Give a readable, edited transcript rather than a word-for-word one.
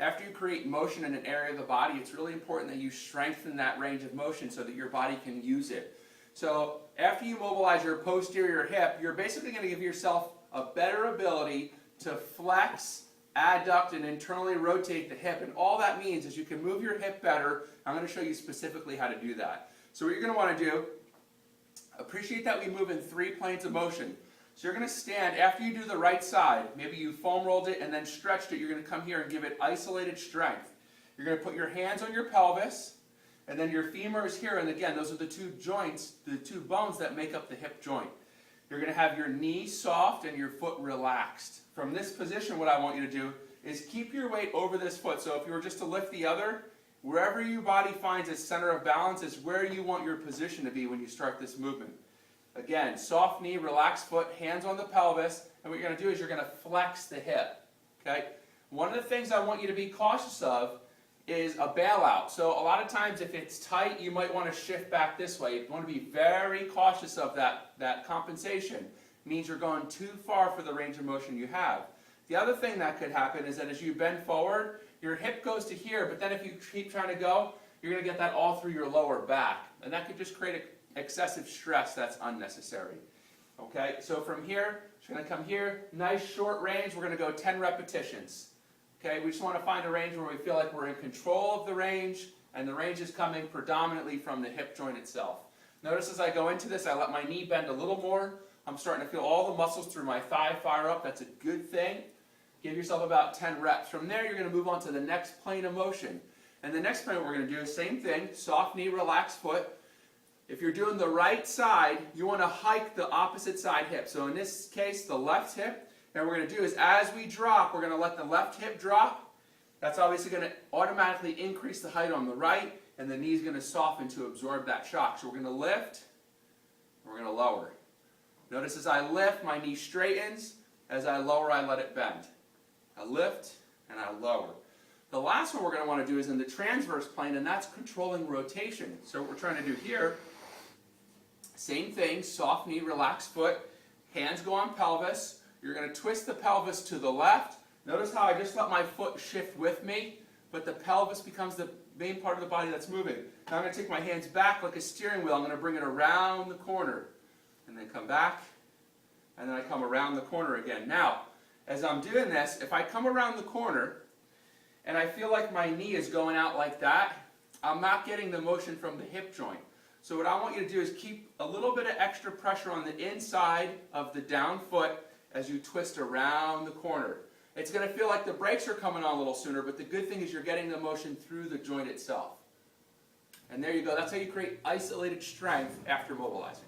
after you create motion in an area of the body, it's really important that you strengthen that range of motion so that your body can use it. So after you mobilize your posterior hip, you're basically going to give yourself a better ability to flex, adduct, and internally rotate the hip. And all that means is you can move your hip better. I'm going to show you specifically how to do that. So what you're going to want to do, appreciate that we move in 3 planes of motion. So you're going to stand, after you do the right side, maybe you foam rolled it and then stretched it, you're going to come here and give it isolated strength. You're going to put your hands on your pelvis, and then your femur is here, and again, those are the 2 joints, the 2 bones that make up the hip joint. You're going to have your knee soft and your foot relaxed. From this position, what I want you to do is keep your weight over this foot. So if you were just to lift the other, wherever your body finds its center of balance is where you want your position to be when you start this movement. Again, soft knee, relaxed foot, hands on the pelvis, and what you're going to do is you're going to flex the hip. Okay? One of the things I want you to be cautious of is a bailout. So a lot of times if it's tight, you might want to shift back this way. You want to be very cautious of that compensation. It means you're going too far for the range of motion you have. The other thing that could happen is that as you bend forward, your hip goes to here, but then if you keep trying to go, you're going to get that all through your lower back. And that could just create excessive stress that's unnecessary. Okay, so from here, we're going to come here, nice short range, we're going to go 10 repetitions. Okay, we just want to find a range where we feel like we're in control of the range, and the range is coming predominantly from the hip joint itself. Notice as I go into this, I let my knee bend a little more. I'm starting to feel all the muscles through my thigh fire up. That's a good thing. Give yourself about 10 reps. From there, you're going to move on to the next plane of motion. And the next plane we're going to do is same thing, soft knee, relaxed foot. If you're doing the right side, you want to hike the opposite side hip. So in this case, the left hip. And what we're going to do is as we drop, we're going to let the left hip drop. That's obviously going to automatically increase the height on the right, and the knee is going to soften to absorb that shock. So we're going to lift, and we're going to lower. Notice as I lift, my knee straightens. As I lower, I let it bend. I lift, and I lower. The last one we're going to want to do is in the transverse plane, and that's controlling rotation. So what we're trying to do here, same thing, soft knee, relaxed foot, hands go on pelvis. You're going to twist the pelvis to the left. Notice how I just let my foot shift with me, but the pelvis becomes the main part of the body that's moving. Now I'm going to take my hands back like a steering wheel. I'm going to bring it around the corner, and then come back, and then I come around the corner again. Now, as I'm doing this, if I come around the corner, and I feel like my knee is going out like that, I'm not getting the motion from the hip joint. So what I want you to do is keep a little bit of extra pressure on the inside of the down foot as you twist around the corner. It's going to feel like the brakes are coming on a little sooner, but the good thing is you're getting the motion through the joint itself. And there you go. That's how you create isolated strength after mobilizing.